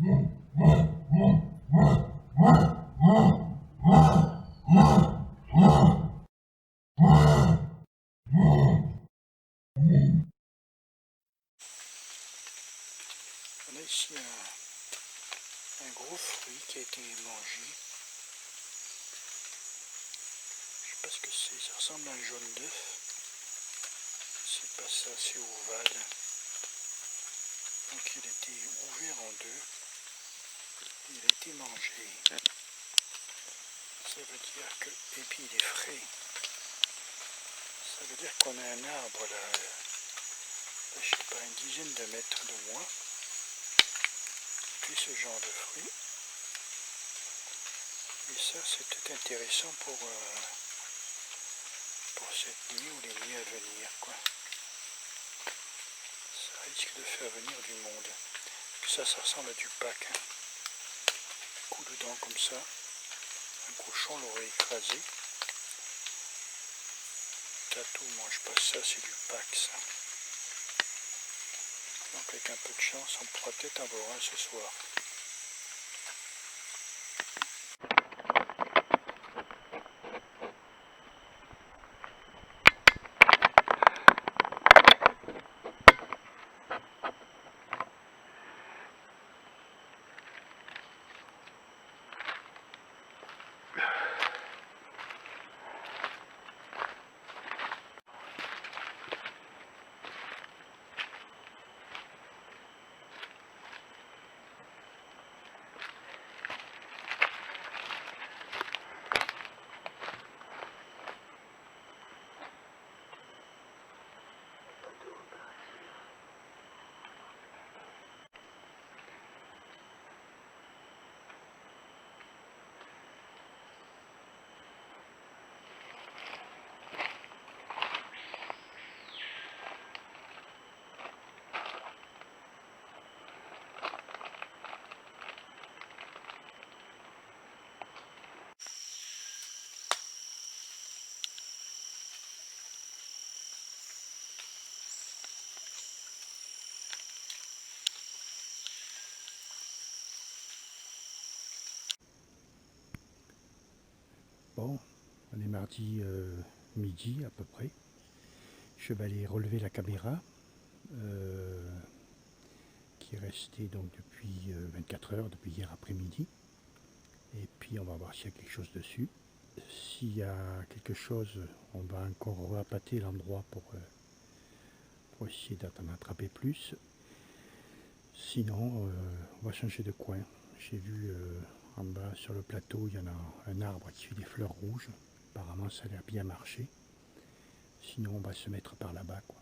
On a ici un gros fruit qui a été mangé. Je sais pas ce que c'est, ça ressemble à un jaune d'œuf. C'est pas ça, c'est ovale. Donc il a été ouvert en deux. Il a été mangé. Ça veut dire que, et puis il est frais. Ça veut dire qu'on a un arbre là, je sais pas, une dizaine de mètres de moi. Puis ce genre de fruits. Et ça c'est tout intéressant pour cette nuit ou les nuits à venir, quoi. Ça risque de faire venir du monde. Ça ressemble à du Pâques. Hein. Coup de dent comme ça. Un cochon l'aurait écrasé. Tatou mange pas ça, c'est du Pâques ça. Donc avec un peu de chance, on pourra peut-être en avoir un ce soir. Bon, on est mardi midi à peu près. Je vais aller relever la caméra qui est restée donc depuis 24 heures, depuis hier après-midi. Et puis on va voir s'il y a quelque chose dessus. S'il y a quelque chose, on va encore appâter l'endroit pour essayer d'en attraper plus. Sinon, on va changer de coin. J'ai vu en bas sur le plateau, il y en a un arbre qui fait des fleurs rouges. Apparemment, ça a l'air bien marché. Sinon, on va se mettre par là-bas, quoi.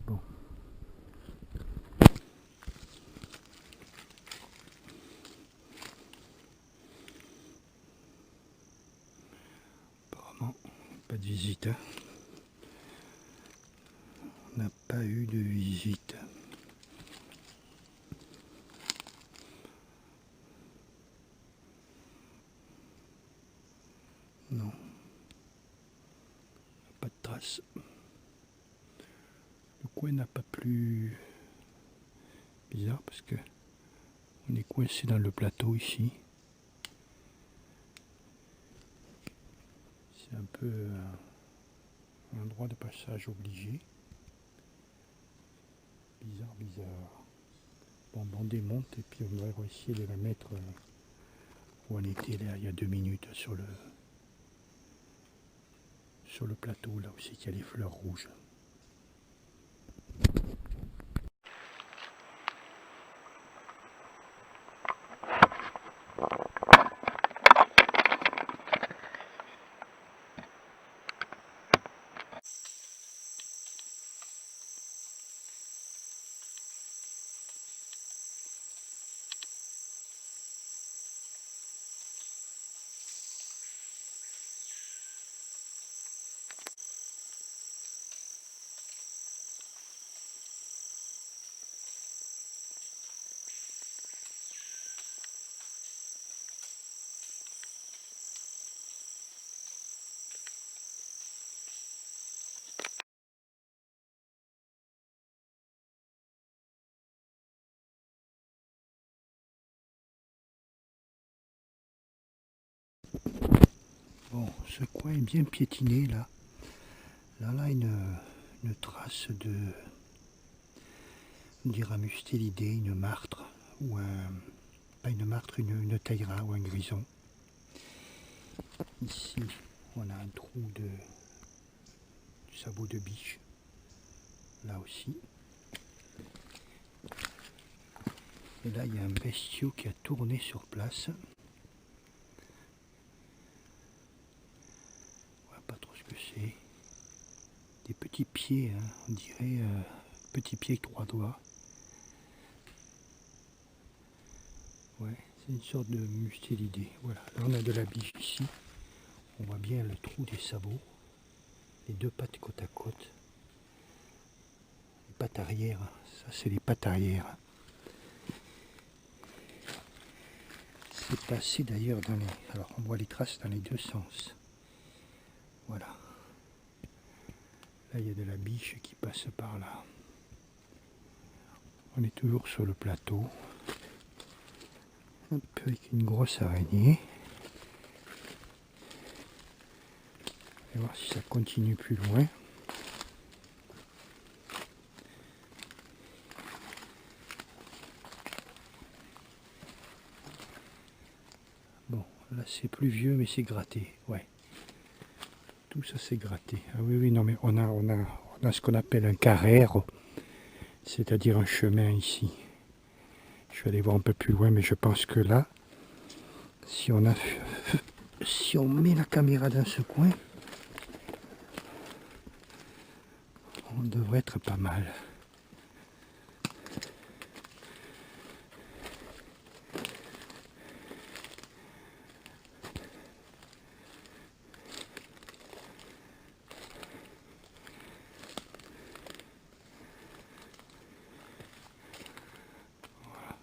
Bon. Apparemment, pas de visite. Hein. On n'a pas eu de visite. Non. Pas de traces. Le coin n'a pas plus bizarre parce que on est coincé dans le plateau ici. C'est un peu un endroit de passage obligé. Bizarre, bizarre. Bon, on démonte et puis on va essayer de la mettre où on était là il y a 2 minutes sur le plateau, là aussi qu'il y a les fleurs rouges. Bon, ce coin est bien piétiné là. Là, une trace de, on dirait un mustélidé, une martre, ou un, pas une martre, une taïra ou un grison. Ici, on a un trou de sabot de biche, là aussi. Et là, il y a un bestiau qui a tourné sur place. On voit pas trop ce que c'est. Des petits pieds, hein, on dirait petits pieds avec 3 doigts. Ouais, c'est une sorte de mustélidé. Voilà, là on a de la biche ici. On voit bien le trou des sabots. Les 2 pattes côte à côte. Les pattes arrière, ça c'est les pattes arrière. C'est passé d'ailleurs dans les... Alors on voit les traces dans les 2 sens. Voilà. Là il y a de la biche qui passe par là. On est toujours sur le plateau. Un peu avec une grosse araignée. On va voir si ça continue plus loin. Bon, là c'est plus vieux mais c'est gratté. Ouais. Tout ça c'est gratté. Ah oui, non mais on a ce qu'on appelle un carrère, c'est-à-dire un chemin ici. Je vais aller voir un peu plus loin, mais je pense que là, si on met la caméra dans ce coin, on devrait être pas mal.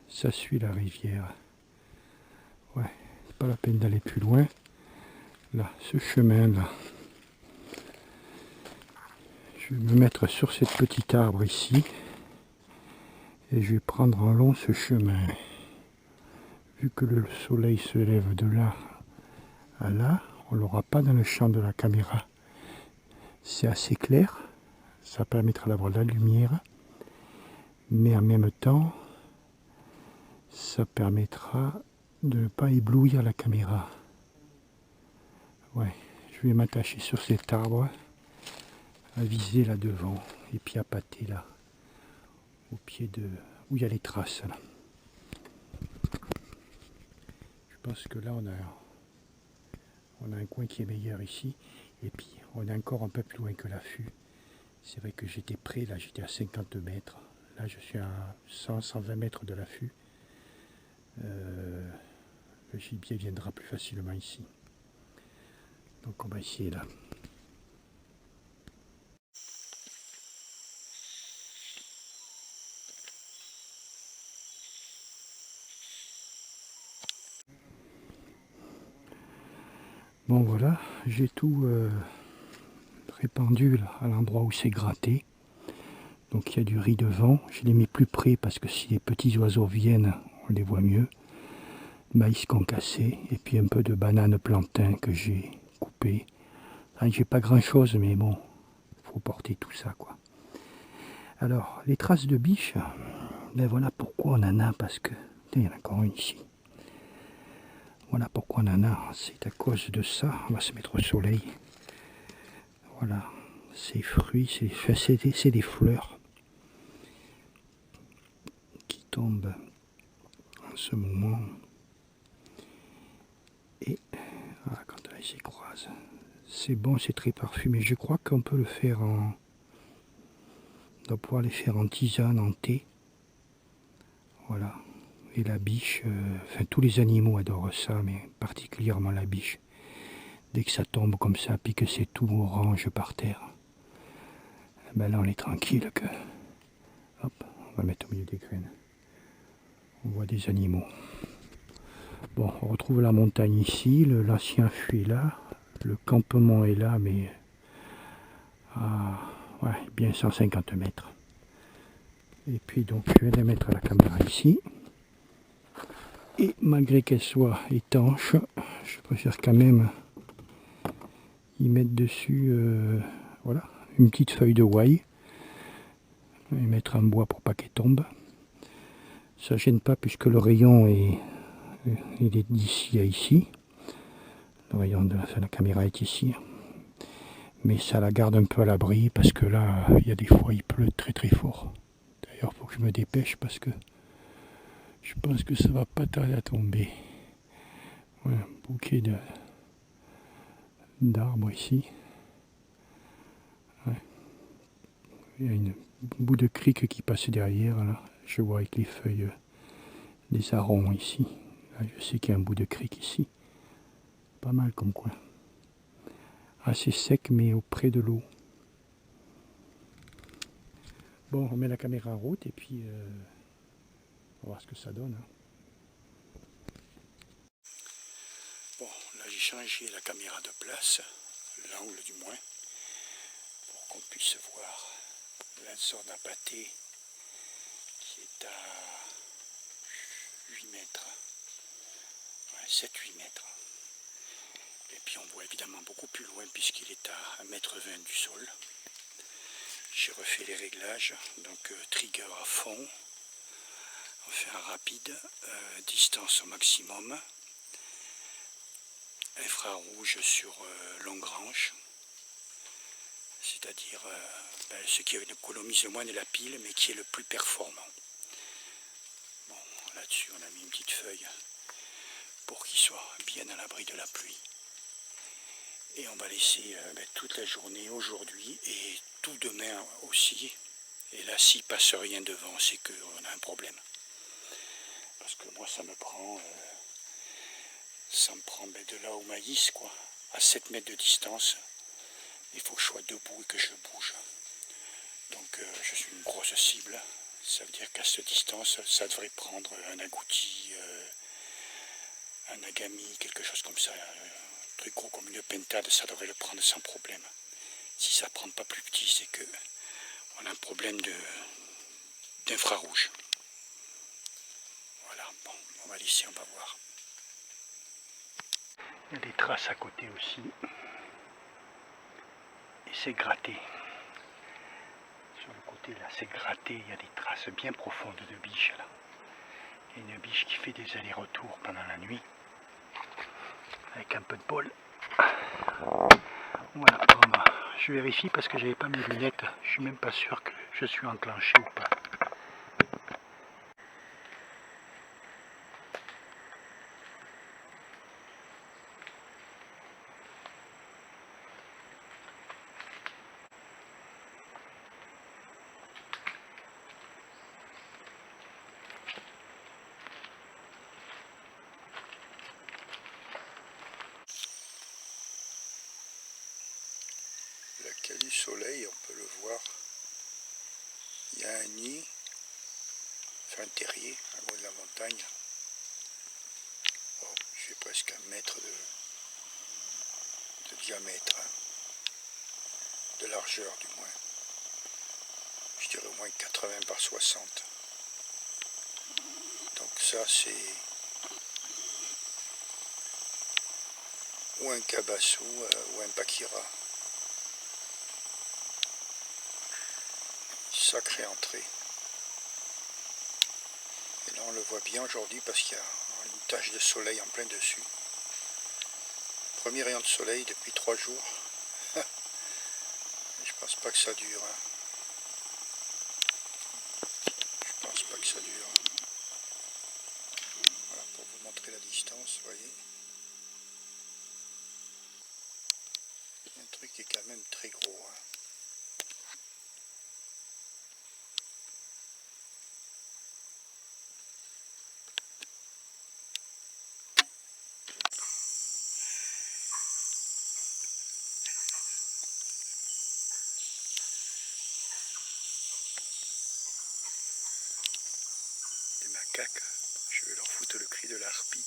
Ça suit la rivière. Ouais, c'est pas la peine d'aller plus loin. Là, ce chemin là. Je vais me mettre sur cette petite arbre ici. Et je vais prendre en long ce chemin. Vu que le soleil se lève de là à là, on ne l'aura pas dans le champ de la caméra. C'est assez clair. Ça permettra d'avoir de la lumière. Mais en même temps, ça permettra de ne pas éblouir la caméra. Ouais, je vais m'attacher sur cet arbre, à viser là devant, et puis à pâter là, au pied de... où il y a les traces là. Je pense que là on a un coin qui est meilleur ici, et puis on est encore un peu plus loin que l'affût. C'est vrai que j'étais près, là j'étais à 50 mètres, là je suis à 100-120 mètres de l'affût. Le gibier viendra plus facilement ici. Donc on va essayer là. Bon voilà, j'ai tout répandu là, à l'endroit où c'est gratté. Donc il y a du riz devant. Je l'ai mis plus près parce que si les petits oiseaux viennent, on les voit mieux. Maïs concassé et puis un peu de banane plantain que j'ai coupé. J'ai pas grand chose mais bon, faut porter tout ça quoi. Alors les traces de biche, ben voilà pourquoi on en a, parce que il y en a encore une ici. Voilà pourquoi on en a, c'est à cause de ça. On va se mettre au soleil. Voilà, ces fruits, c'est des fleurs qui tombent en ce moment. Et voilà, quand elles s'y croisent, c'est bon, c'est très parfumé. Je crois qu'on peut le faire on doit pouvoir les faire en tisane, en thé. Voilà. Et la biche, enfin tous les animaux adorent ça, mais particulièrement la biche. Dès que ça tombe comme ça, puis que c'est tout orange par terre, ben là on est tranquille que... Hop, on va mettre au milieu des graines. On voit des animaux. Bon, on retrouve la montagne ici, l'ancien fût est là, le campement est là, mais à ouais, bien 150 mètres. Et puis donc je viens de mettre la caméra ici. Et malgré qu'elle soit étanche, je préfère quand même ils mettent dessus voilà, une petite feuille de wye et mettre un bois pour pas qu'elle tombe. Ça gêne pas puisque le rayon est d'ici à ici. Le rayon de la caméra est ici. Mais ça la garde un peu à l'abri parce que là, il y a des fois il pleut très très fort. D'ailleurs, il faut que je me dépêche parce que je pense que ça va pas tarder à tomber. Voilà, un bouquet d'arbres ici. Ouais. Il y a un bout de crique qui passe derrière. Là. Je vois avec les feuilles des aronds ici. Là, je sais qu'il y a un bout de crique ici. Pas mal comme coin. Assez sec mais auprès de l'eau. Bon, on remet la caméra en route et puis on va voir ce que ça donne. Hein. Bon, là j'ai changé la caméra de place, l'angle du moins, pour qu'on puisse voir la zone à pâté qui est à 8 mètres, ouais, 7-8 mètres. Et puis on voit évidemment beaucoup plus loin puisqu'il est à 1,20 m du sol. J'ai refait les réglages, donc trigger à fond, on fait un rapide, distance au maximum, infrarouge sur longue range, c'est-à-dire ce qui économise le moins de la pile mais qui est le plus performant. Bon, là-dessus on a mis une petite feuille pour qu'il soit bien à l'abri de la pluie. Et on va laisser toute la journée aujourd'hui et tout demain aussi. Et là, s'il ne passe rien devant, c'est qu'on a un problème. Parce que moi, ça me prend de là au maïs, quoi, à 7 mètres de distance. Il faut que je sois debout et que je bouge. Donc, je suis une grosse cible. Ça veut dire qu'à cette distance, ça devrait prendre un agouti, un agami, quelque chose comme ça. Un truc gros comme une pentade, ça devrait le prendre sans problème. Si ça ne prend pas plus petit, c'est que on a un problème d'infrarouge. Voilà, bon, on va laisser, on va voir. Il y a des traces à côté aussi. Et c'est gratté. Sur le côté là, c'est gratté, il y a des traces bien profondes de biche là. Il y a une biche qui fait des allers-retours pendant la nuit. Avec un peu de bol. Voilà, bon, je vérifie parce que j'avais pas mes lunettes. Je suis même pas sûr que je suis enclenché ou pas. Là qu'il y a du soleil, on peut le voir. Il y a un nid, enfin un terrier, à haut de la montagne. Oh, j'ai presque 1 mètre de diamètre, hein, de largeur du moins. Je dirais au moins 80 par 60. Donc ça c'est ou un cabassou ou un pakira. Sacrée entrée. Et là on le voit bien aujourd'hui parce qu'il y a une tache de soleil en plein dessus. Premier rayon de soleil depuis 3 jours. Je pense pas que ça dure. Hein. Je pense pas que ça dure. Voilà, pour vous montrer la distance, vous voyez. Il y a un truc qui est quand même très gros. Hein. Des macaques, je vais leur foutre le cri de la harpie.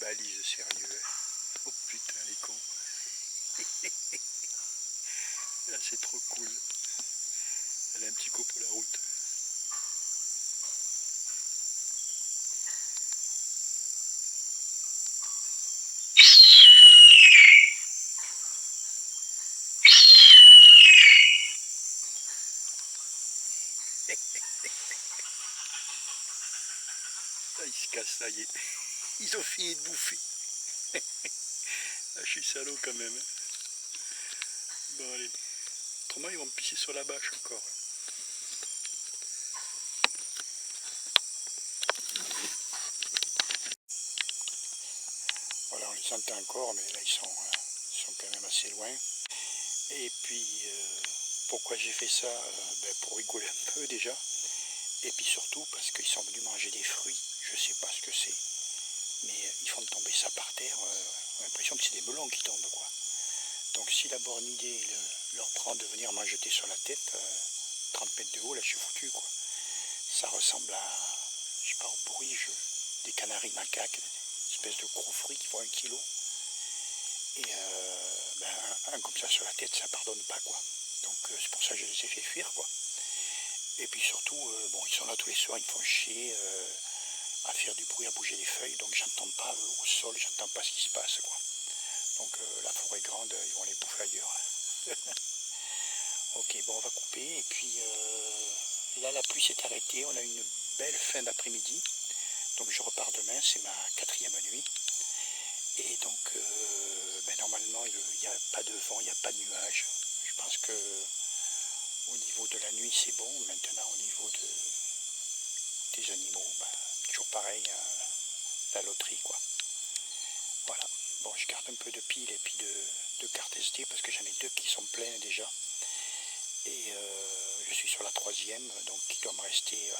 balise, sérieux. Hein. Oh putain, les cons. Là, c'est trop cool. Elle a un petit coup pour la route. Là, ils se cassent, ça y est. Ils ont fini de bouffer. Là, je suis salaud quand même. Hein. Bon, allez. Autrement, ils vont me pisser sur la bâche encore. Voilà, on les entend encore, mais là, ils sont quand même assez loin. Et puis, pourquoi j'ai fait ça pour rigoler un peu déjà. Et puis surtout parce qu'ils sont venus manger des fruits. Je sais pas ce que c'est. Mais ils font tomber ça par terre. On a l'impression que c'est des melons qui tombent, quoi. Donc si la borne idée leur prend de venir m'en jeter sur la tête, 30 mètres de haut, là je suis foutu, quoi. Ça ressemble à, je sais pas, au bourrige, des canaris macaques, une espèce de gros fruits qui font 1 kilo. Et un comme ça sur la tête, ça pardonne pas, quoi. Donc c'est pour ça que je les ai fait fuir, quoi. Et puis surtout, bon, ils sont là tous les soirs, ils me font chier à faire du bruit, à bouger les feuilles, donc j'entends pas au sol, j'entends pas ce qui se passe, quoi. Donc la forêt est grande, ils vont les bouffer ailleurs. Ok, bon, on va couper, et puis là la pluie s'est arrêtée, on a une belle fin d'après-midi, donc je repars demain, c'est ma 4e nuit, et donc normalement il n'y a pas de vent, il n'y a pas de nuages, je pense que au niveau de la nuit c'est bon, maintenant au niveau des animaux, toujours pareil, la loterie, quoi. Voilà, bon, je garde un peu de piles et puis de cartes SD parce que j'en ai 2 qui sont pleines déjà. Et je suis sur la 3e, donc il doit me rester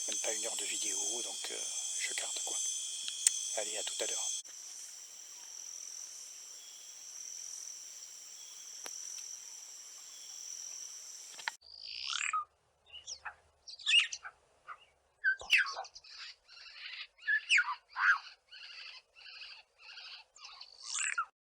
même pas 1 heure de vidéo, donc je garde, quoi. Allez, à tout à l'heure.